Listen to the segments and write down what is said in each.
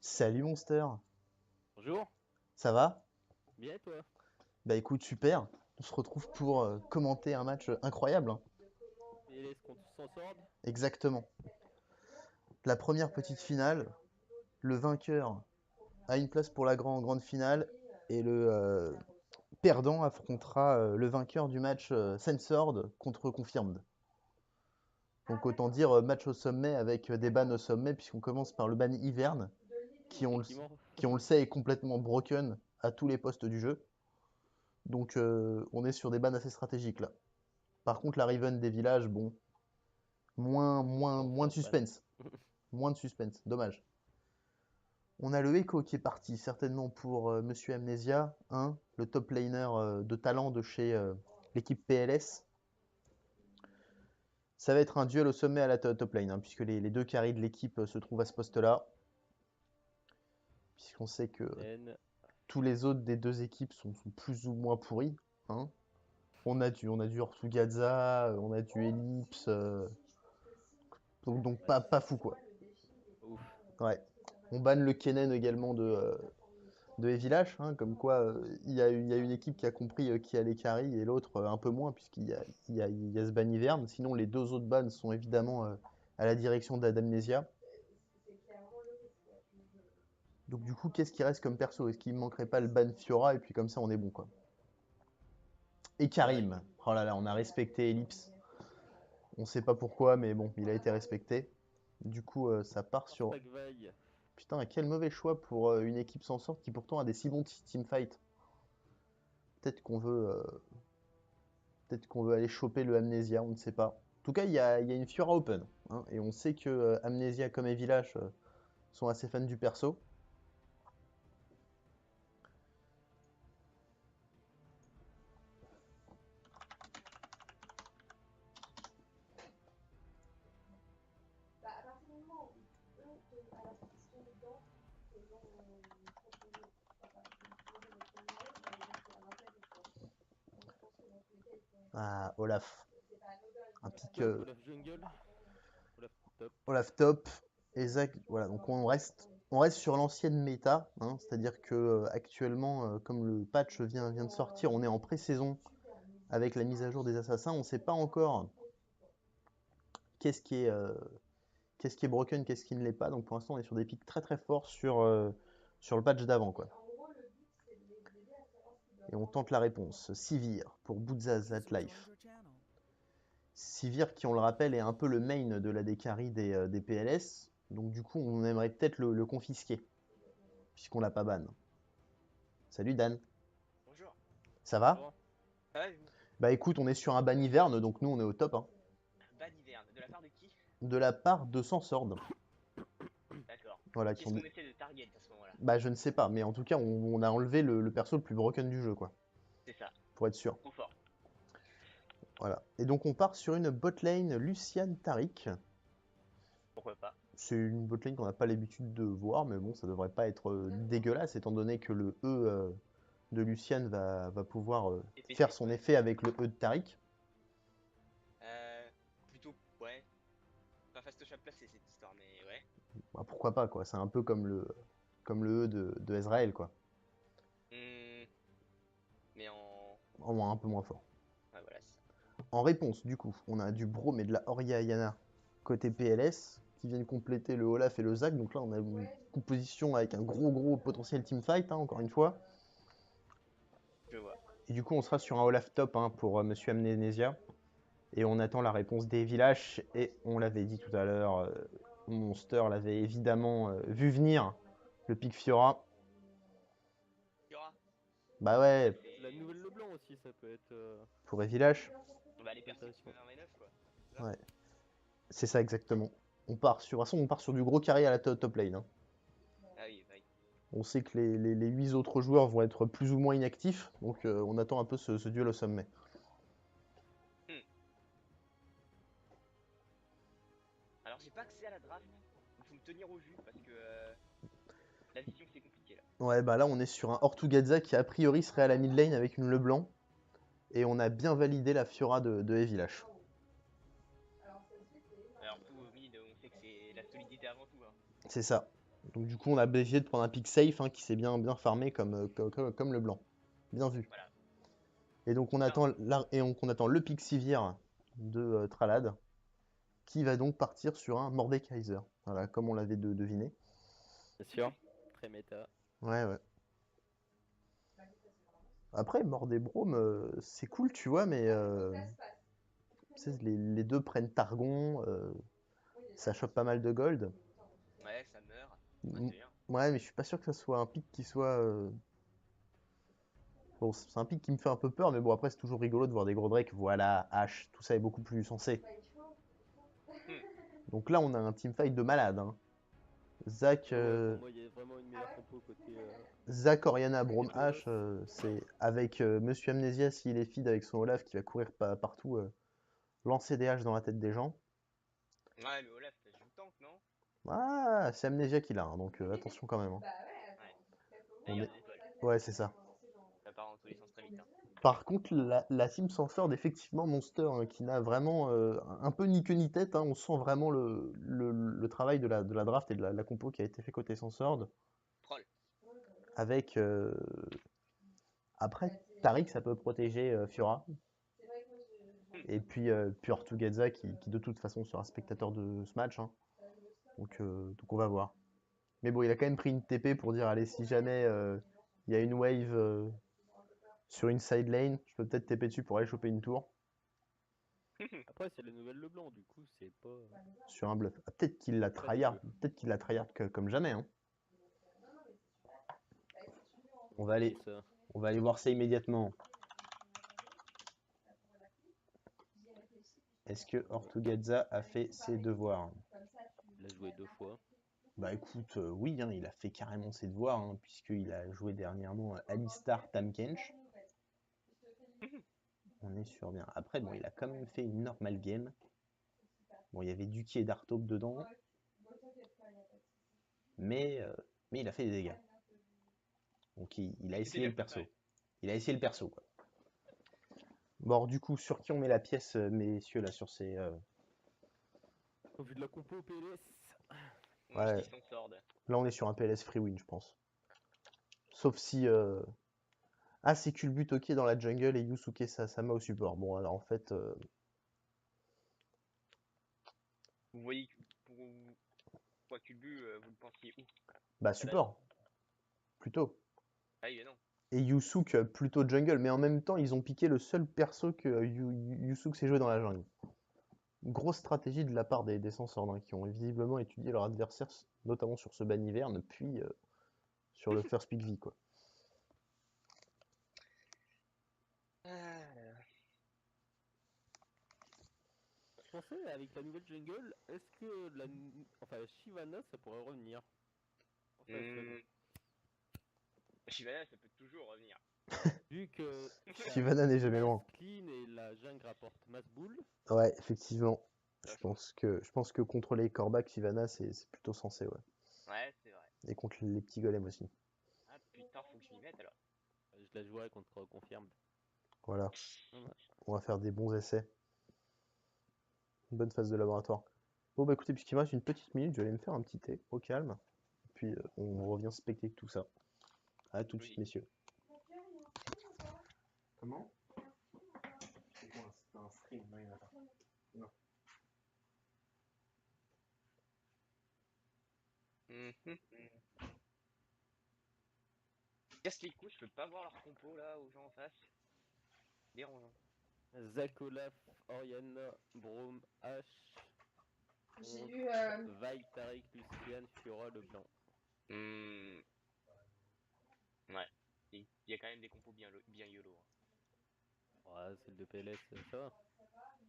Salut Monster, Bonjour, ça va? bien et toi? Bah écoute, super. On se retrouve pour commenter un match incroyable, hein. Et est-ce qu'on s'en sort? Exactement. La première petite finale, le vainqueur a une place pour la grande finale et le perdant affrontera le vainqueur du match Censored contre Confirmed. Donc autant dire match au sommet avec des bans au sommet puisqu'on commence par le ban Hiverne qui Effectivement. qui on le sait est complètement broken à tous les postes du jeu. Donc on est sur des bans assez stratégiques là. Par contre, la Riven des villages, bon, Toujours moins de faire ban. suspense. Moins de suspense, dommage. On a le Echo qui est parti, certainement pour Monsieur Amnesia, hein, le top laner de talent de chez l'équipe PLS. Ça va être un duel au sommet à la top lane, hein, puisque les deux carries de l'équipe se trouvent à ce poste-là. Puisqu'on sait que N. tous les autres des deux équipes sont plus ou moins pourris, hein. On a du Ortugazza, on a du Ellipse, donc pas fou quoi. Ouf. Ouais. On banne le Kennen également de Evilash, hein, comme quoi il y a une équipe qui a compris qui allait carry et l'autre un peu moins, il y a ce ban hiverne. Sinon, les deux autres bans sont évidemment à la direction d'Adamnesia. Donc, du coup, qu'est-ce qui reste comme perso? Est-ce qu'il ne manquerait pas le ban Fiora et puis comme ça, on est bon quoi. Et Ouais. Karim, oh là là, on a respecté Ellipse. On sait pas pourquoi, mais bon, il a été respecté. Du coup, ça part sur. Arspac vaille. Putain, quel mauvais choix pour une équipe sans sorte qui pourtant a des si bons teamfights. Peut-être qu'on veut Peut-être qu'on veut aller choper le Amnesia, on ne sait pas. En tout cas, il y a une Fiora Open, hein, et on sait que Amnesia comme Evilash sont assez fans du perso. Ah, Olaf. Un pic Top, Olaf Jungle. Olaf top. Olaf top. Et Zach, voilà, donc on reste sur l'ancienne méta, hein, c'est-à-dire que actuellement, comme le patch vient de sortir, on est en pré-saison avec la mise à jour des assassins. On ne sait pas encore qu'est-ce qui est, euh, qu'est-ce qui est broken, qu'est-ce qui ne l'est pas. Donc pour l'instant, on est sur des pics très très forts sur le patch d'avant, quoi. Et on tente la réponse. Sivir pour Bootzaz at Life. Sivir, qui on le rappelle, est un peu le main de la décarie des PLS. Donc du coup, on aimerait peut-être le confisquer, puisqu'on l'a pas ban. Salut Dan, Bonjour. ça va? Bonjour. Ça va et vous? Bah écoute, on est sur un ban hiverne, donc nous on est au top, hein. Ban hiverne. De la part de qui? De la part de Sansord. D'accord. Voilà, qui Qu'est-ce ont... qu'on essaie de target à ce moment-là? Bah je ne sais pas, mais en tout cas, on a enlevé le perso le plus broken du jeu, quoi. C'est ça. Pour être sûr. Trop fort. Voilà. Et donc on part sur une botlane Lucian Taric. Pourquoi pas? C'est une botlane qu'on n'a pas l'habitude de voir, mais bon, ça devrait pas être dégueulasse, étant donné que le E de Lucian va pouvoir faire EPC, son ouais. effet avec le E de Taric. Plutôt, ouais. Pas fastoche à placer cette histoire, mais ouais. Bah, pourquoi pas, quoi. C'est un peu comme le E de Ezreal, quoi. Hmm, mais en. En moins, un peu moins fort. Ouais, voilà, c'est ça. En réponse, du coup, on a du Braum et de la Horia Ayana côté PLS qui viennent compléter le Olaf et le Zac. Donc là, on a une composition avec un gros potentiel teamfight, hein, encore une fois. Je vois. Et du coup, on sera sur un Olaf top, hein, pour Monsieur Amnesia. Et on attend la réponse des villages. Et on l'avait dit tout à l'heure, Monster l'avait évidemment vu venir, le pic Fiora. Fiora? Bah Ouais, ouais, La c'est. nouvelle Leblanc aussi, ça peut être pour les villages. Bah, les persos qui intéressant. peuvent avoir 9 quoi. C'est ça? Ouais, c'est ça exactement. De toute façon, on part sur du gros carré à la top lane, hein. Ah oui, bah oui. On sait que les 8 autres joueurs vont être plus ou moins inactifs, donc on attend un peu ce duel au sommet. Hmm. Alors, j'ai pas accès à la draft. Il faut me tenir au jus parce que la vision c'est compliqué là. Ouais, bah là on est sur un Ortugazza qui a priori serait à la mid lane avec une Leblanc, et on a bien validé la Fiora de Evilash. Alors, tout au mid, on sait que c'est la solidité avant tout, hein. C'est ça. Donc du coup, on a obligé de prendre un pick safe hein, qui s'est bien farmé comme le blanc. Bien vu. Voilà. Et donc on Là, attend, on attend le pick Sivir de Tralad, qui va donc partir sur un Mordekaiser. Voilà, comme on l'avait deviné. Bien sûr. Très méta. Ouais, ouais. Après, Mordebrom, c'est cool, tu vois, mais tu sais, les deux prennent Targon, ça chope pas mal de gold. ouais, ça meurt. Ouais, M- c'est bien. Ouais, mais je suis pas sûr que ça soit un pick qui soit. Bon, c'est un pick qui me fait un peu peur, mais bon, après, c'est toujours rigolo de voir des gros drakes. Voilà, H, tout ça est beaucoup plus sensé. Hmm. Donc là, on a un teamfight de malade. Hein. Zach, Ouais, pour moi, il y a vraiment une meilleure compo côté. Zach, Oriana, Braum, Côté boss. H, c'est avec Monsieur Amnesia, s'il est feed avec son Olaf qui va courir partout, lancer des haches dans la tête des gens. Ouais, mais Olaf, ça joue tank, non? Ah, c'est Amnesia qui l'a, hein, donc attention quand même. Hein. Ouais. On D'ailleurs, est... des étoiles. Ouais, c'est ça. Ça part dans tous les sens très vite. Hein. Par contre, la team Sanford, effectivement, Monster, hein, qui n'a vraiment un peu ni queue ni tête. Hein, on sent vraiment le travail de la draft et de la compo qui a été fait côté Sanford. Troll. Avec. Après, Tariq, ça peut protéger Fiora. Et puis Ortugazza qui de toute façon sera spectateur de ce match. Hein. Donc on va voir. Mais bon, il a quand même pris une TP pour dire allez, si jamais il y a une wave sur une side lane, je peux peut-être TP dessus pour aller choper une tour Après, c'est la nouvelle Leblanc, du coup, c'est pas. sur un bluff. Ah, peut-être qu'il l'a Pas des tryhard, jeux. peut-être qu'il l'a tryhard comme jamais. Hein. On va Qui aller, dit ça? on va aller voir ça immédiatement. Est-ce que Ortugazza a fait ses devoirs? Il a joué 2 fois. Bah écoute, oui, hein, il a fait carrément ses devoirs, hein, puisqu'il a joué dernièrement Alistar Tamkench. On est sur bien. Après, bon, il a quand même fait une normal game. Bon, il y avait Duki et Dartaup dedans. Mais il a fait des dégâts. Donc il a C'est essayé déjà le pas perso. mal. Il a essayé le perso, quoi. Bon, alors, du coup, sur qui on met la pièce, messieurs, là, sur ces... Au vu de la compo PLS. Moi, je Ouais, dis son sword. là, on est sur un PLS free win, je pense. Sauf si... Ah, c'est Culbut, ok, dans la jungle, et Yusuke Sasama au support. Bon, alors, en fait... Vous voyez, pour quoi Culbu, vous le pensiez où? Bah, À la- support, plutôt. Ah oui, mais non. Et Yusuk, plutôt jungle. Mais en même temps, ils ont piqué le seul perso que Yusuk s'est joué dans la jungle. Grosse stratégie de la part des Sansors, hein, qui ont visiblement étudié leur adversaire, notamment sur ce ban hiverne, puis sur le first pick V, quoi. Ah, Je pensais, avec la nouvelle jungle, est-ce que enfin, Shyvana, ça pourrait revenir? Enfin, hmm. Shyvana, ça peut toujours revenir. vu que Shyvana n'est jamais masse loin. clean et la jungle rapporte masse boule. Ouais, effectivement. Ça Je change. pense que contre les Kor'bak, Shyvana, c'est plutôt sensé, ouais. Ouais, c'est vrai. Et contre les petits golems aussi. Ah putain, faut que je m'y mette alors. Je la jouerai contre Confirmed. Voilà, Ouais. on va faire des bons essais. Une bonne phase de laboratoire. Bon, bah écoutez, puisqu'il me reste une petite minute, je vais aller me faire un petit thé, au calme. Puis on revient specter tout ça. À tout de suite, Oui. messieurs. Comment? C'est quoi un stream? Non, il y en a pas. Non. Mhm. Casse les couilles, je peux pas voir leur compo là aux gens en face. Dérangeant. Zach, Olaf, Oriana, Braum, H, J'ai Onf, eu. Vi, Tariq, Lucian, Fiora, Leblanc. Hmm. Ouais. Il y a quand même des compos bien YOLO. Hein. Ouais, celle de PLS, ça va.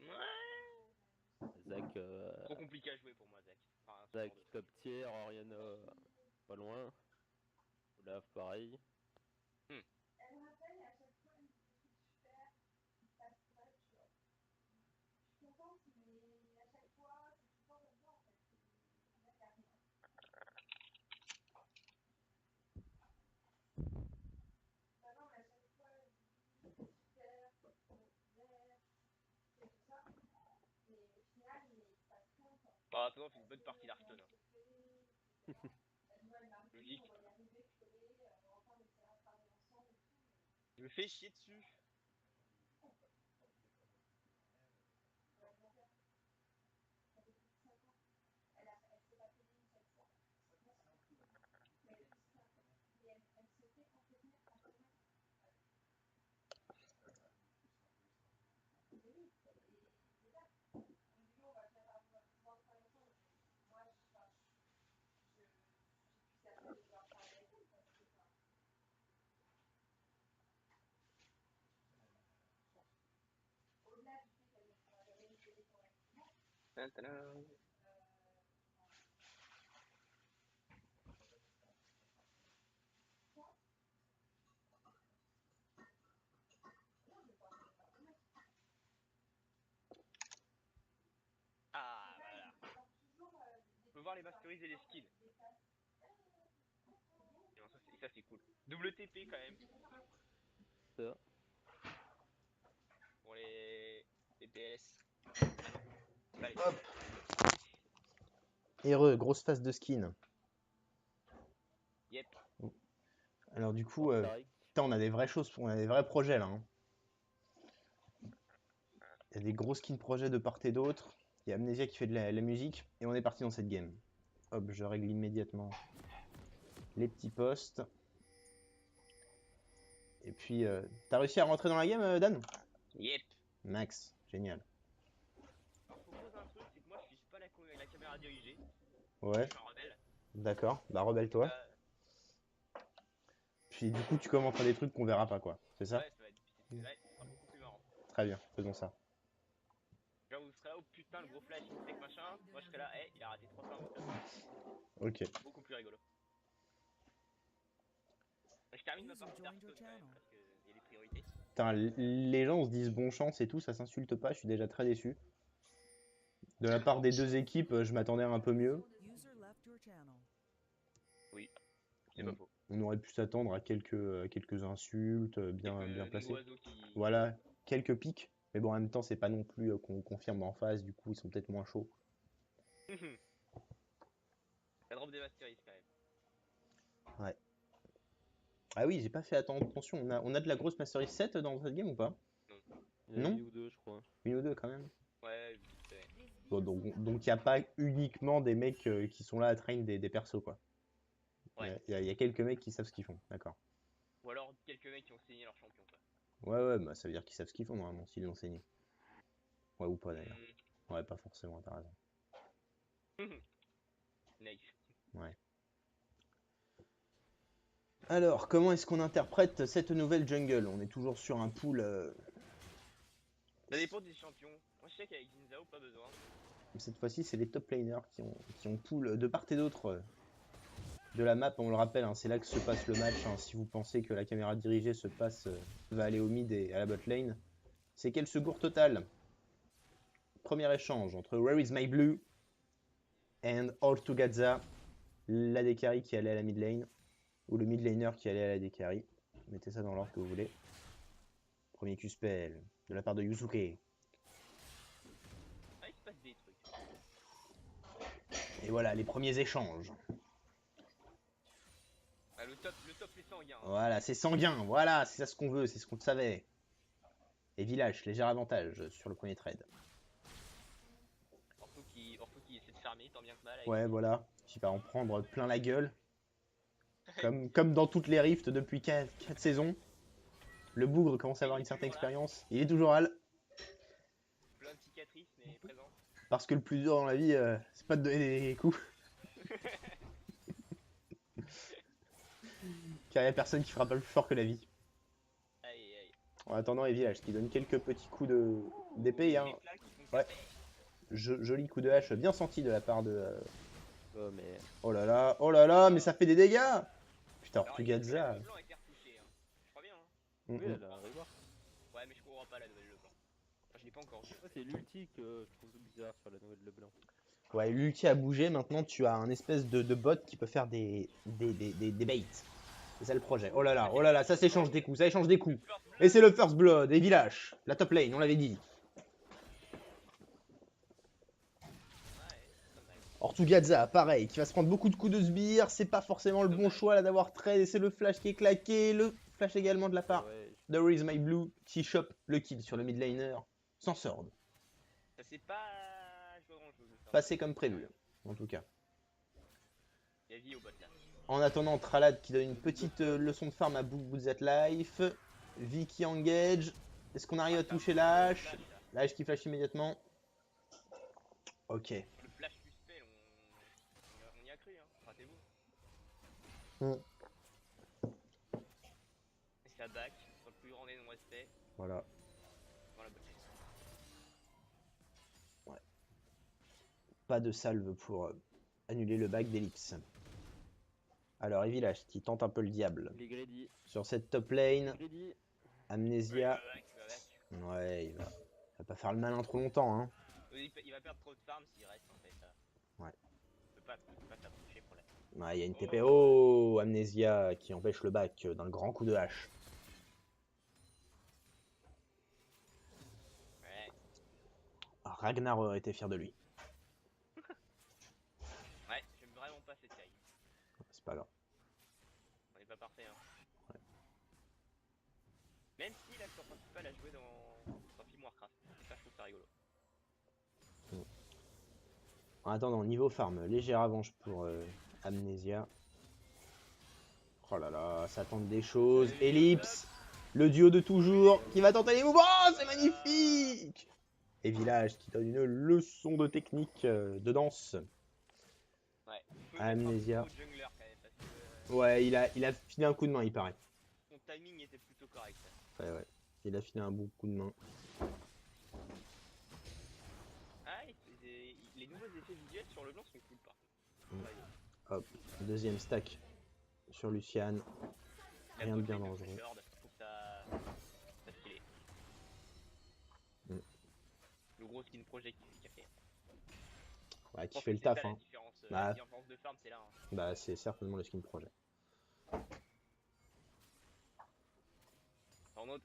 Ouais. Zach, Trop compliqué à jouer pour moi, Zach. Enfin, ce Zach genre de truc. top tier, Oriana pas loin. Olaf pareil. Hmm. Par rapport, on fait une bonne partie d'Hearthstone. Hein. musique. Je me fais chier dessus. Tadam. Ah, voilà. On peut voir les masteriser les skins. Et bon, ça c'est cool. Double TP quand même. Ça. Pour les PS. Pas les Hop. Heureux, grosse phase de skin. Yep. Alors du coup, Tarek. putain, on a des vraies choses, on a des vrais projets là. Hein. Il y a des gros skins projets de part et d'autre. Il y a Amnesia qui fait de la musique et on est parti dans cette game. Hop, je règle immédiatement les petits postes. Et puis, t'as réussi à rentrer dans la game, Dan? Yep. Max, génial. Alors, faut poser un truc, c'est que moi je suis pas la caméra dirigée. Ouais, Je suis un rebelle. d'accord, bah rebelle-toi. Puis du coup, tu commenteras des trucs qu'on verra pas, quoi. C'est ça? Ouais, ça sera beaucoup plus marrant. Très bien, faisons ça. Genre, vous serez là, oh putain, le gros flash, insect machin. Moi je serai là, il a raté 3 fois mon top. Ok. Beaucoup plus rigolo. Je termine ma partie d'Hearthstone quand même, parce qu'il y a des priorités. Putain, les gens se disent bon chance et tout, ça s'insulte pas, je suis déjà très déçu. De la part des deux équipes, je m'attendais à un peu mieux. Oui, c'est pas faux. On aurait pu s'attendre à quelques insultes bien placées. Qui... Voilà, quelques pics. Mais bon, en même temps, c'est pas non plus qu'on confirme en face, du coup, ils sont peut-être moins chauds. La drop des Masteries quand même. Ouais. Ah oui, j'ai pas fait attention. On a de la grosse Mastery 7 dans cette game ou pas? Il y en a Non. une ou deux, je crois. Une ou deux quand même. Ouais, vite fait. Bon, donc il n'y a pas uniquement des mecs qui sont là à train des persos, quoi. Ouais. Il y a quelques mecs qui savent ce qu'ils font, d'accord. Ou alors quelques mecs qui ont saigné leur champion, quoi. Ouais, bah ça veut dire qu'ils savent ce qu'ils font normalement, s'ils l'ont saigné. Ouais, ou pas d'ailleurs. Ouais, pas forcément, t'as raison. Nice. Ouais. Alors, comment est-ce qu'on interprète cette nouvelle jungle? On est toujours sur un pool. Ça dépend des champions. Moi je sais qu'avec Jinzao, pas besoin. Cette fois-ci, c'est les top laners qui ont pool de part et d'autre de la map. On le rappelle, hein, c'est là que se passe le match. Hein. Si vous pensez que la caméra dirigée va aller au mid et à la bot lane, c'est quel secours total? Premier échange entre Where is my blue and Ortugazza, l'AD carry qui allait à la mid lane, ou le mid laner qui allait à la AD carry. Mettez ça dans l'ordre que vous voulez. Premier Q-spell de la part de Yusuke. Ah, il se passe des trucs. Et voilà, les premiers échanges. Ah, le top est sanguin. Hein. Voilà, c'est sanguin, voilà, c'est ça ce qu'on veut, c'est ce qu'on savait. Et Village, léger avantage sur le premier trade. Orto qui essaie de farmer tant bien que mal. Ouais, voilà, qui va en prendre plein la gueule. Comme dans toutes les rifts depuis 4 saisons. Le bougre commence à avoir une certaine expérience. Il est toujours hal. Plein de cicatrices, mais présent. Parce que le plus dur dans la vie, c'est pas de donner des coups. Car il n'y a personne qui frappe plus fort que la vie. Aïe. En attendant, les villages qui donnent quelques petits coups d'épée. Hein. Ouais. Joli coup de hache bien senti de la part de. Oh, mais... Oh là là, mais ça fait des dégâts! Putain, Ortugazza. Le blanc a été retouché, hein. Je crois bien. Hein. Oui, elle a un revoir. Ouais, mais je comprends pas la nouvelle Leblanc. Enfin, je l'ai pas encore vu. Ouais, c'est l'ulti que je trouve bizarre sur la nouvelle Leblanc. Ouais, l'ulti a bougé. Maintenant, tu as un espèce de bot qui peut faire des baits. C'est ça le projet. Oh là là, ça s'échange des coups, Et c'est le first blood, et Village, la top lane, on l'avait dit. Ortugazza, pareil, qui va se prendre beaucoup de coups de sbire. C'est pas forcément le bon choix là d'avoir trade. Et c'est le flash qui est claqué. Le flash également de la part Ouais, de Raise My Blue qui chope le kill sur le mid laner sans sword. Ça c'est pas joué grand chose. Passé comme prévu, en tout cas. Il y a vie au bot là. En attendant, Tralad qui donne une petite leçon de farm à Boozat Life. V qui engage. Est-ce qu'on arrive à toucher la hache? La hache qui flash immédiatement. Ok. Le flash plus spell, on y a cru, hein. Ratez-vous. Mm. Et ça back, sur le plus grand des non-respect. Voilà. Voilà, bot. Ouais. Pas de salve pour annuler le back d'Ellipse. Alors, Evilash qui tente un peu le diable. Il est greedy. Sur cette top lane, Greedy. Amnesia. Il va back. Ouais, il va pas faire le malin trop longtemps, hein. Il va perdre trop de farm s'il reste en fait. Ouais. Il peut pas s'approcher pour la. Ouais, il y a une TP. Oh, Amnesia qui empêche le back dans le grand coup de hache. Ouais. Ragnar aurait été fier de lui. Ouais, j'aime vraiment pas cette taille. C'est pas grave. On est pas parfait, hein. Ouais. Même si l'acteur principal a joué dans Film Warcraft. Et ça, je trouve ça rigolo. En attendant, niveau farm, légère revanche pour Amnesia. Oh là là, ça tente des choses. Ellipse, le duo de toujours, qui va tenter les mouvements. Oh, c'est magnifique! Et Village qui donne une leçon de technique de danse. Ouais. Amnesia. Jungler quand même, parce que Ouais, il a filé un coup de main, il paraît. son timing était plutôt correct. Ouais. Il a filé un bon coup de main. Ah, les nouveaux effets visuels sur le blanc sont cool par contre. Hop, deuxième stack sur Lucian. Rien de bien dangereux. Je trouve ça stylé. Mm. Le gros skin project qui a fait. Ouais, qui fait le taf, La hein. différence, Bah. la différence de farm, c'est là. Hein. Bah, c'est certainement le skin project.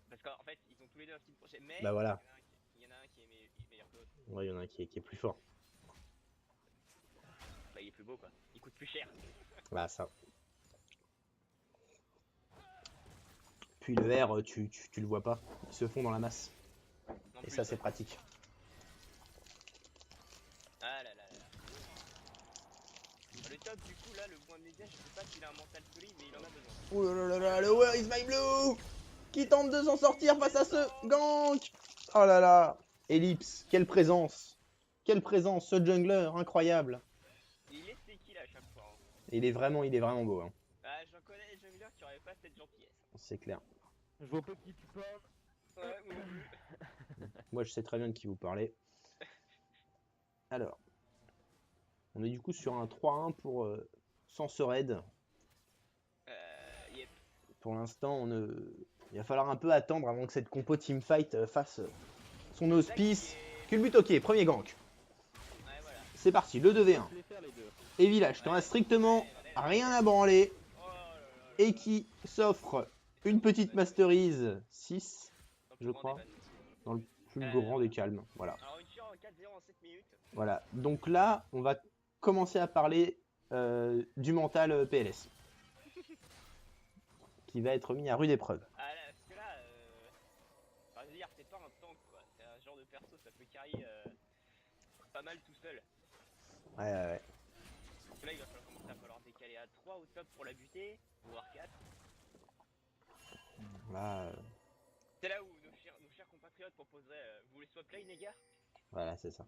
Parce qu'en fait, ils ont tous les deux un skin project, mais Bah voilà. il y en a un qui est meilleur que l'autre. Ouais, il y en a un qui est plus fort. Bah, il est plus beau quoi. Il coûte plus cher. Bah, ça. Puis le R, tu le vois pas. Ils se fond dans la masse. Non Et plus, ça, c'est pratique. Ah là là là. Le top, du coup, là, le point de média, je sais pas s'il a un mental solide, mais il en a besoin. Oh là là là, le Where is my blue qui tente de s'en sortir face à ce gank. Oh là là. Ellipse, quelle présence. Quelle présence, ce jungler, incroyable. Il est sticky là à chaque fois. Hein. Il est vraiment beau. Hein. Ah, j'en connais des junglers qui auraient pas cette gentillesse. C'est clair. Je vois pas qui tu parles. Ouais, moi non plus. Moi, je sais très bien de qui vous parlez. Alors. On est du coup sur un 3-1 pour Sensored. Yep. Pour l'instant, il va falloir un peu attendre avant que cette compo teamfight fasse son auspice. Culbut, ok, premier gank. Ouais, voilà. C'est parti, le 2v1. Je vais faire les deux. Et Village, t'en as strictement rien à branler. Oh là là là. Et qui s'offre une petite masterise 6, je crois, dans le plus grand des calmes. Voilà. Alors, une ture en 4-0 en 7 minutes. Voilà. Donc là, on va commencer à parler du mental PLS. Qui va être mis à rude épreuve. Ah là, parce que là, enfin, je veux dire, c'est pas un tank quoi. C'est un genre de perso, ça peut carry pas mal tout seul. Ouais. Donc là, il va falloir décaler à 3 au top pour la buter, voire 4. Là, C'est là où nos chers compatriotes proposeraient vous voulez swap lane les gars? voilà, c'est ça.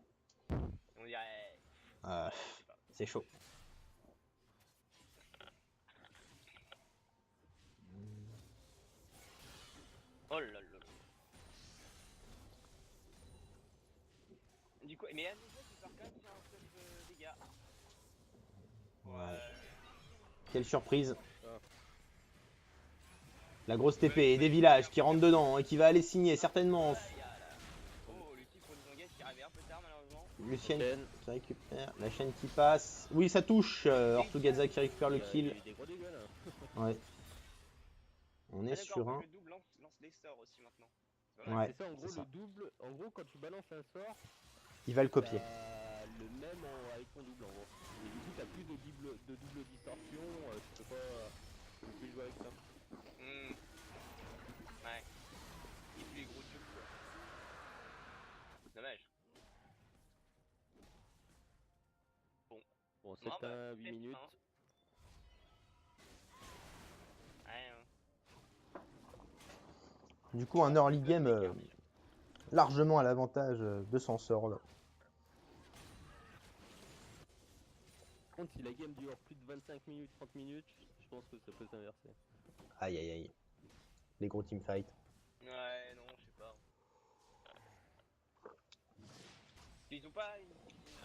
On dirait. Je sais pas. C'est chaud. Oh là là. Du coup, mais Amnesia qui part quand même sur un peu de dégâts. Ouais. Quelle surprise. Ah. La grosse TP et des villages qui rentrent dedans et qui va aller signer certainement. Oh, le titre de Zonguet qui arrivait un peu tard malheureusement. Lucien qui récupère, la chaîne qui passe. Oui, ça touche. Ortugazza qui récupère le kill. Il y a eu des gros dégâts là. Ouais. On est sur un. Le double lance des sorts aussi maintenant. Ouais, C'est ça, en gros, c'est ça. le double. En gros, quand tu balances un sort, Il va le copier. T'as le même avec ton double en gros. Et du coup, t'as plus de double distorsion, tu peux plus jouer avec ça. Ouais. Et puis les gros jumps quoi. Dommage. Bon, Non, 7 à 8 peut-être, minutes. hein. Ouais, Du coup, un early game largement à l'avantage de Sensor là. Par contre, si la game dure plus de 25 minutes, 30 minutes, je pense que ça peut s'inverser. Aïe aïe aïe. Les gros teamfights. ouais, non, je sais pas. Ils ont pas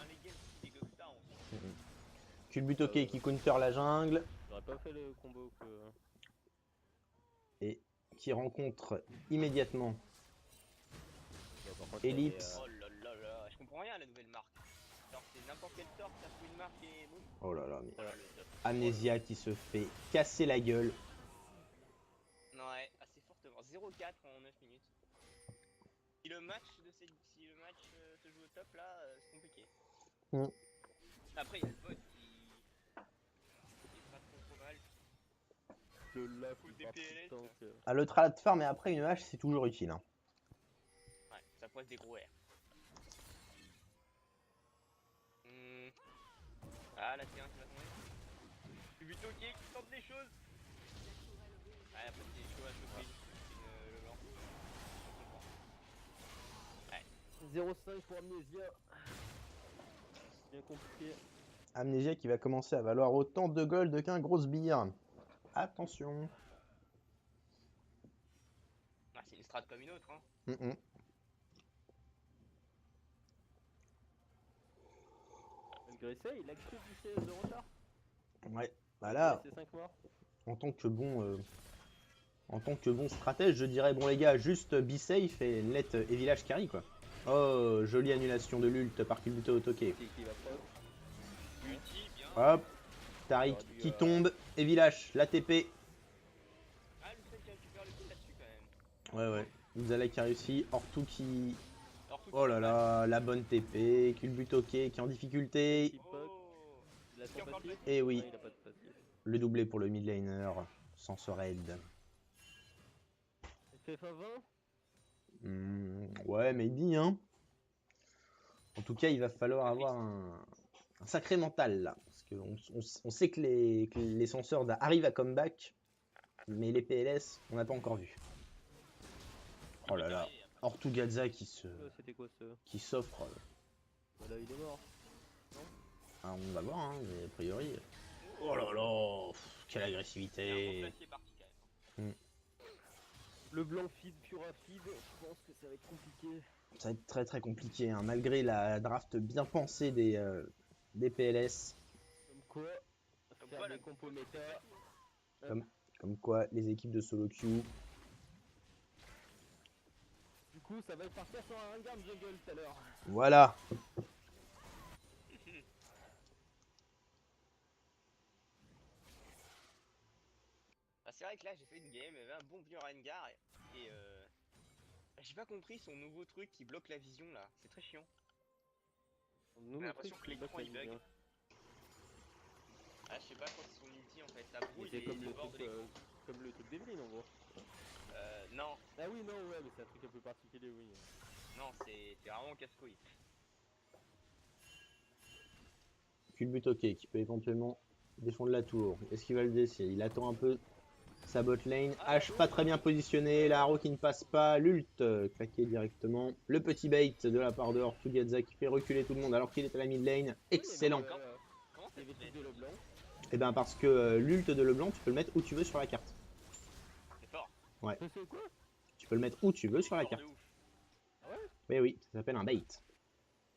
un late game qui dégueule ça en fait. Culbutoke qui counter la jungle J'aurais pas fait le combo que. et qui rencontre immédiatement Bah, par contre, Ellipse. Oh là là là, je comprends rien à la nouvelle marque. Alors c'est n'importe quelle sorte, ça fout une marque et boum. Oh là là, mais Voilà, le top. Amnesia qui se fait casser la gueule. Ouais, assez fortement. 0-4 en 9 minutes. Si le match, se joue au top là, c'est compliqué. Après, il y a le bot qui est pas trop mal. Le là, Coup des PLS. Ah, le try de farm, mais après une hache, c'est toujours utile. Hein. Ouais, ça poise des gros R. Ah, là, c'est un qui va tomber. Culbutoke qui tente des choses. Ouais, après, c'est chaud à choper. Le lance. Je comprends. 0,5 pour Amnesia. Bien compliqué. Amnesia qui va commencer à valoir autant de gold qu'un gros sbire. Attention. Ah, c'est une strat comme une autre, hein. Malgré ça, il a que 10 CS de retard. Ouais, bah là, C'est 5 morts. en tant que bon stratège, je dirais, bon les gars, juste be safe et let Evilage carry quoi. Oh, jolie annulation de l'ult par Culbutoke. Qui va proc. Ulti, bien. Hop, Tariq qui tombe, Evilage, la TP. Ah, le fait qui récupère le coup là-dessus quand même. Ouais, Uzala qui a réussi, Ortu qui... Ortu Oh qui là fait là, la bonne TP, Culbutoke qui est en difficulté. Qui mal. poke. Oh. Il a Qui son encore le passif. Et oui, Ouais, il a pas de passif. le doublé pour le mid laner, sans se raid. FFA 20. Ouais, maybe, hein. En tout cas, il va falloir avoir un sacré mental là. Parce qu'on sait que les censeurs arrivent à comeback, mais les PLS, on n'a pas encore vu. Oh là là, Ortugaza C'était quoi ce? qui s'offre. Voilà, il est mort. Ah, on va voir, hein, mais a priori. Oh là là, quelle agressivité. Il y a un gros placier parti quand même. Le blanc feed, pura feed, je pense que ça va être compliqué. Ça va être très très compliqué, hein, malgré la draft bien pensée des PLS. Comme quoi, Comme faire quoi, des la compos compo, c'est méta. pas tout. Comme quoi, les équipes de solo queue. Du coup, ça va partir sur un Rengar jungle tout à l'heure. Voilà. Ah, c'est vrai que là j'ai fait une game, il y avait un bon vieux Rengar et j'ai pas compris son nouveau truc qui bloque la vision là, c'est très chiant. Nous, J'ai l'impression que l'écran il bug. Ah, je sais pas quand c'est son ulti en fait, ça brouille c'est les comme le bords de truc, l'écran. comme le truc d'Evelyn en gros. Non, Ah oui, non, ouais, mais c'est un truc un peu particulier, oui. non, c'est vraiment casse-couille. Culbutoke qui peut éventuellement défendre la tour. Est-ce qu'il va le laisser? Il attend un peu sa bot lane. H pas très bien positionné. La Haro qui ne passe pas. L'ult claqué directement. Le petit bait de la part de Ortugaza qui fait reculer tout le monde alors qu'il est à la mid lane. Excellent. Comment ça se fait de Leblanc. Et ben parce que l'ult de Leblanc, tu peux le mettre où tu veux sur la carte. C'est fort. Ouais. C'est quoi? Tu peux le mettre où tu veux sur la Fort de carte. ouf. Ah ouais? Mais oui, ça s'appelle un bait.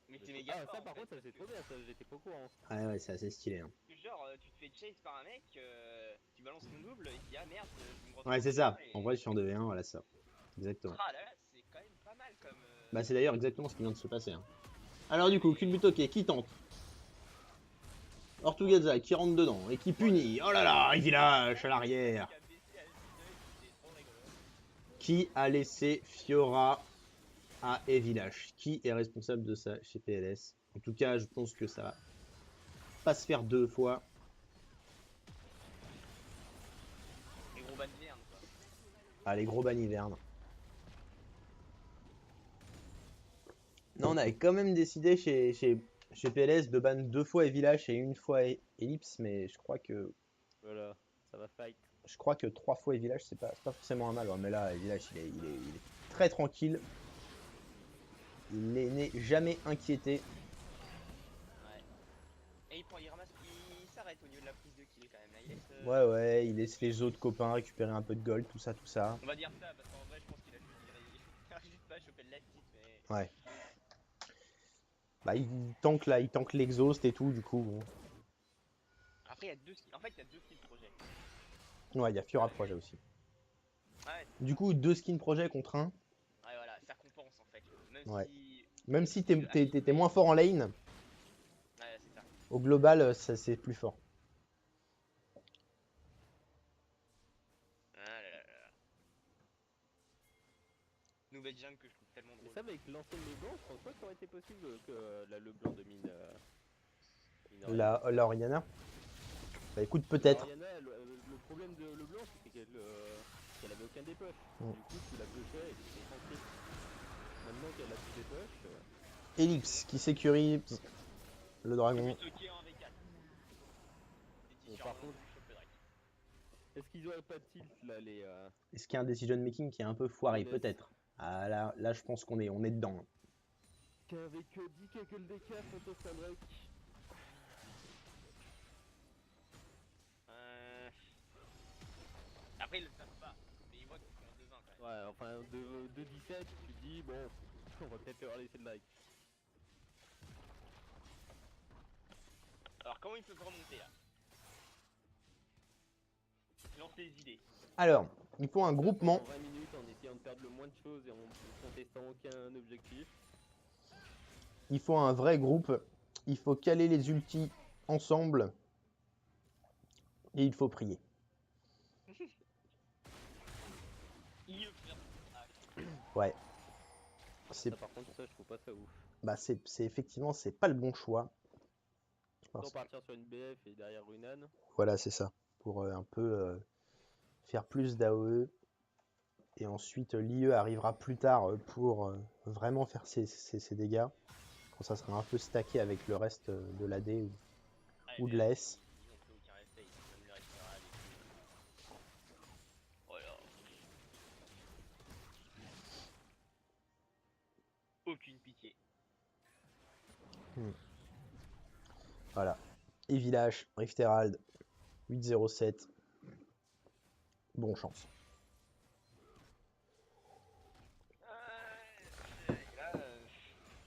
Mais c'est méga fort. ça en par fait, contre, ça c'est trop bien, ça j'étais pas au courant. Ouais, ouais, c'est assez stylé. Hein. Genre, tu te fais chase par un mec, tu balances ton double et tu dis ah merde, je me retrouve. Ouais, c'est ça. Et... En vrai, sur un 2v1, voilà ça. Exactement. Ah là là, c'est quand même pas mal comme. Bah, c'est d'ailleurs exactement ce qui vient de se passer. Hein. Alors, du coup, Culbutoke qui tente. Ortugaza qui rentre dedans et qui punit. Oh là là, il lâche à l'arrière. Qui a laissé Fiora à Evilash. Qui est responsable de ça chez PLS? En tout cas, je pense que ça va pas se faire 2 fois. Les gros bannes vernes quoi. Ah, les gros baniverne. Non, on avait quand même décidé chez PLS de ban 2 fois Evilash et 1 fois Ellipse, mais je crois que Voilà, ça va fight. 3 fois Evilash, c'est pas forcément un mal. Ouais, mais là, Evilash, il est très tranquille. Il n'est jamais inquiété. Ouais. Et il s'arrête au niveau de la prise de kill quand même. Là. Il laisse, Ouais, il laisse les autres copains récupérer un peu de gold, tout ça. On va dire ça parce qu'en vrai je pense qu'il a juste pas chopé de la petite mais. Ouais. Bah, il tank l'exhaust et tout, du coup. Bon. Après il y a deux skills. En fait il y a deux skills projet. Ouais, il y a Fiora Projet aussi. Ouais. Du coup, 2 skins projet contre 1. Ouais voilà, ça compense en fait. Même Ouais. si. Même le si skill t'es moins affilié- fort en lane, Ouais c'est ça. au global, c'est plus fort. Ah là là là. Nouvelle jungle que je trouve tellement Et drôle. ça, avec l'ancienne Leblanc, je pense pas que ça aurait été possible que la Leblanc domine. La Oriana. Bah écoute, Alors, peut-être. Oriana, le problème de Leblanc, c'était qu'elle avait aucun dépush. Mm. Du coup, tu la pushais et c'était tranquille. Maintenant qu'elle a plus dépush, Ellipse qui sécurise le dragon. Ok en V4. bon, par contre, est-ce qu'ils auraient pas de tilt là, les. Est-ce qu'il y a un decision making qui est un peu foiré? PLS. Peut-être. Ah là, je pense qu'on est dedans. Qu'avec 10 que le DK contre Sandrek. Après ils le savent pas. Mais ils voient qu'ils font un 2-20 quand même. Ouais, enfin, de 17, tu te dis, bon, on va peut-être leur laisser le like. Alors comment ils peuvent remonter là? Lance les idées. Alors, il faut un groupement. En 20 minutes, en essayant de perdre le moins de choses et en contestant aucun objectif. Il faut un vrai groupe. Il faut caler les ultis ensemble. Et il faut prier. Ouais. Ça, par contre, ça, je trouve pas ça ouf. Bah c'est effectivement, c'est pas le bon choix. Autant partir sur une BF et derrière Runan. Voilà, c'est ça. Pour un peu faire plus d'AOE. Et ensuite, l'IE arrivera plus tard pour vraiment faire ses dégâts. Quand ça sera un peu stacké avec le reste de l'AD ou de la S. Ils ont pris aucun respect, ils sont même le restaurant et tout. Voilà. Aucune pitié. Voilà. Et Village, Rift Herald, 807. Bon chance. Là,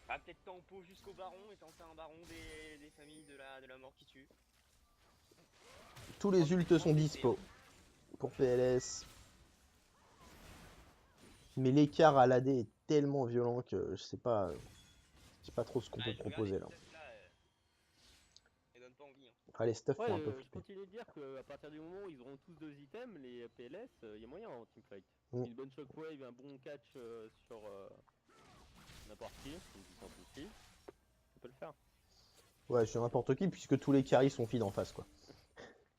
bah, peut-être tempo jusqu'au baron et tenter un baron des familles de la mort qui tue. Tous les ults sont dispo pour PLS. Mais l'écart à l'AD est tellement violent que je sais pas trop ce qu'on peut proposer là. Ça donne pas envie. Hein. Ah, les stuffs Ouais, font un peu je flipper. continue de dire qu'à partir du moment où ils auront tous 2 items, les PLS, il y a moyen en teamfight. Mm. Une bonne shockwave, un bon catch sur n'importe qui, une puissance aussi, on peut le faire. Ouais, sur n'importe qui, puisque tous les carries sont feed en face, quoi.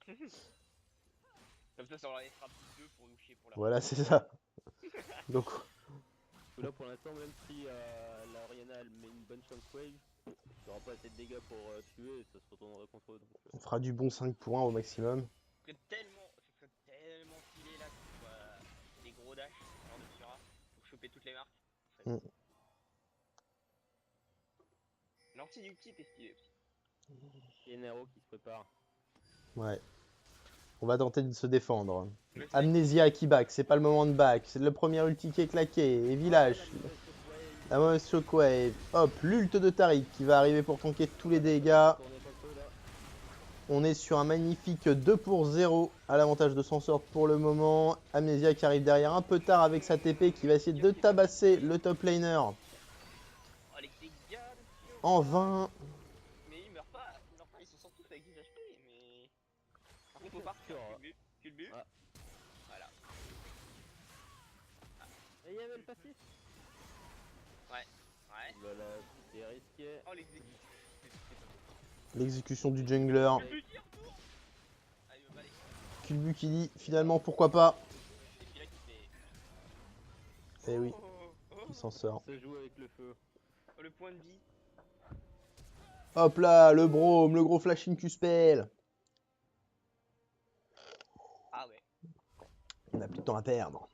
Comme ça leur laissera plus 2 pour nous chier pour la. Voilà, c'est ça. Donc, Parce que là, pour l'instant, même si la Oriana elle met une bonne shockwave, il n'y aura pas assez de dégâts pour tuer et ça se retournerait contre eux. Donc, on fera du bon 5 pour 1 au maximum. Ce serait tellement stylé là qu'on voit des gros dash genre de Fiora pour choper toutes les marques. Mm. L'anti-ulti est stylé aussi. il y a Nero qui se prépare. Ouais. On va tenter de se défendre. Amnésia qui back, c'est pas le moment de back. C'est le premier ulti qui est claqué. Et Village. La mauvaise shockwave. Hop, l'ult de Tariq qui va arriver pour tanker tous les dégâts. On est sur un magnifique 2 pour 0 à l'avantage de s'en sortir pour le moment. Amnésia qui arrive derrière un peu tard avec sa TP qui va essayer de tabasser le top laner. Oh, les dégâts de En vain. Mais ils meurent pas, ils s'en sortent tous avec 10 HP, mais. Par contre, faut partir. Tu le but Ah. Voilà. Et il y avait le passif. Ouais. Voilà, c'est risqué. Oh, l'exécution. C'est pas possible. L'exécution du jungler. Bucky retourne. Ah, il veut pas aller. Kulbu qui dit finalement pourquoi pas. Et puis là, qui fait. Eh oui, Oh, il s'en sort. Ça joue avec le feu. oh, le point de vie. Hop là, le brome, le gros flashing Q-spell. Ah ouais. On a plus de temps à perdre.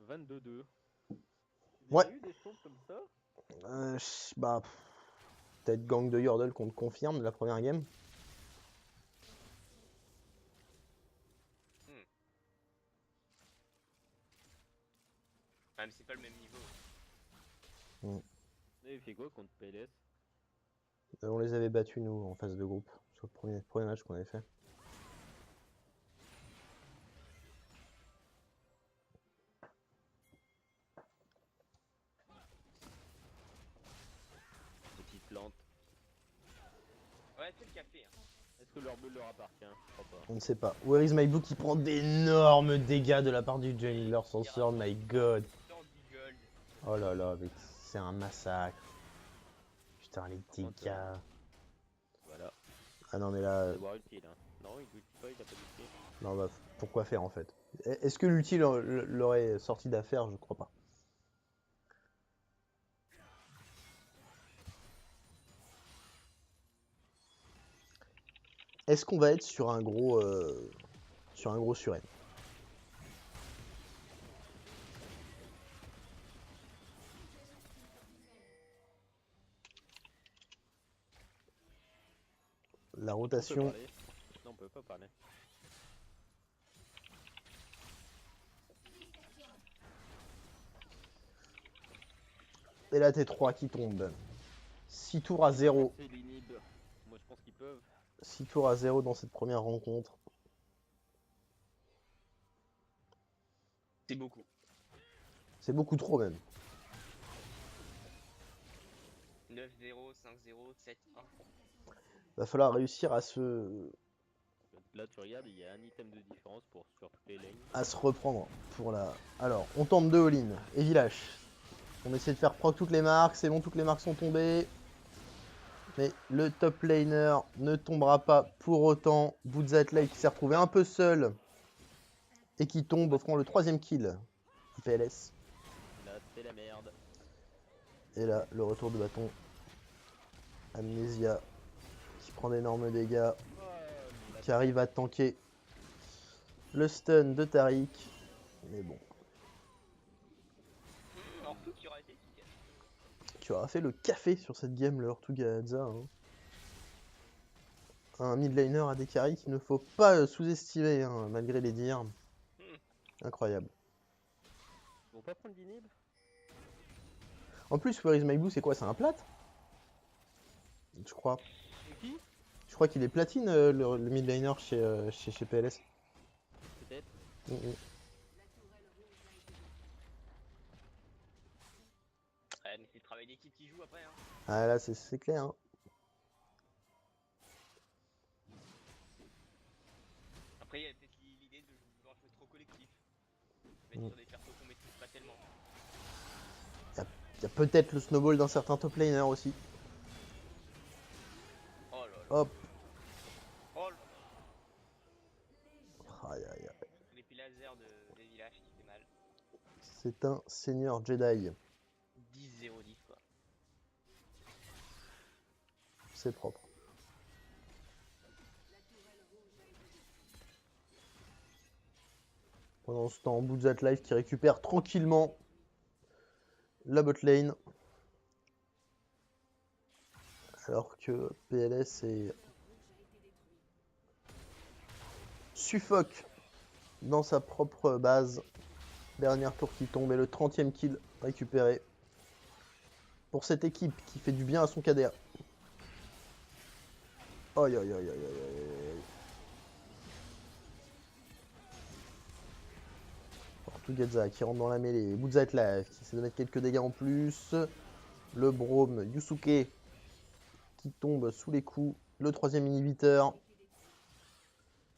« 22-2. Ouais. Il y a eu des choses comme ça. Bah, peut-être gang de Yordle qu'on te confirme de la première game. Ah, mais c'est pas le même niveau. Et il fait quoi contre PLS? On les avait battus nous en phase de groupe sur le premier match qu'on avait fait. Petite plante. Ouais, c'est le café. Hein. Est-ce que leur bulle leur appartient? Je crois pas. On ne sait pas. Where is my book qui prend d'énormes dégâts de la part du jungler sans sword, my god. Dans du gold. Oh là là, mais c'est un massacre. Putain, les dégâts. Voilà. Ah non, mais là. C'est boire utile. Hein. Non, il ulti pas, il a pas d'ulti. Non, bah, pourquoi faire en fait? Est-ce que l'ulti l'aurait sorti d'affaire? Je crois pas. Est-ce qu'on va être sur un gros surène? La On peut rotation. parler. Non, on peut pas parler. Et la T3 qui tombe. 6 tours à 0. C'est l'inhib. Moi, je pense qu'ils peuvent. 6 tours à 0 dans cette première rencontre. C'est beaucoup. C'est beaucoup trop même. 9-0, 5-0, 7-1. Va falloir réussir à se Là, tu regardes, il y a un item de différence sur toutes les lanes. à se reprendre pour la... Alors, on tente 2 all-in. Et village. On essaie de faire proc toutes les marques. C'est bon, toutes les marques sont tombées. Mais le top laner ne tombera pas pour autant. Bootzatlife qui s'est retrouvé un peu seul. Et qui tombe, offrant le 3ème kill. PLS. Là, c'est la merde. Et là, le retour de bâton. Amnesia qui prend d'énormes dégâts. Qui arrive à tanker le stun de Tariq. Mais bon. Ortu qui aurait été efficace. Qui aura fait le café sur cette game, le Hortugadza. Hein. Un mid laner à des carries qu'il ne faut pas sous-estimer, hein, malgré les dires. Incroyable. Ils vont pas prendre l'inhib? En plus, Where is my blue, c'est quoi? C'est un plat? Je crois. Qui? Je crois qu'il est platine, le mid laner chez PLS. Peut-être. Ouais, mais c'est le travail d'équipe qui joue après. Hein. Ah là, c'est clair. Hein. Après, il y a peut-être l'idée de vouloir jouer trop collectif. Mais sur des persos qu'on maîtrise pas tellement. Il y a peut-être le snowball d'un certain top laner aussi. Oh là là. Hop. Oh là là. Aïe aïe aïe. L'épée laser des villages qui fait mal. C'est un seigneur Jedi. 10-0-10 quoi. C'est propre. Pendant ce temps, Bootzatlife qui récupère tranquillement la bot lane. Alors que PLS suffoque dans sa propre base. Dernière tour qui tombe et le 30ème kill récupéré. Pour cette équipe qui fait du bien à son KDA. Aïe aïe aïe aïe aïe aïe. Hortugadza qui rentre dans la mêlée. Bootzatlife qui essaie de mettre quelques dégâts en plus. Le Brome Yusuke qui tombe sous les coups le 3e inhibiteur.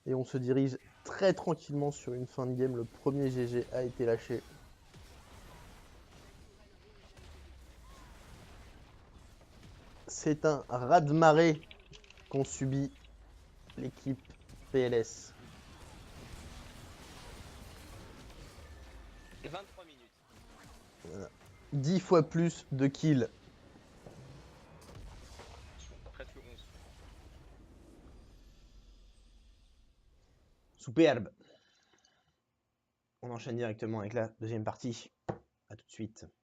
Et on se dirige très tranquillement sur une fin de game. Le premier GG a été lâché. C'est un raz-de-marée qu'ont subi l'équipe PLS. 23 minutes. Voilà. 10 fois plus de kills. Presque 11. Superbe. On enchaîne directement avec la deuxième partie. A tout de suite.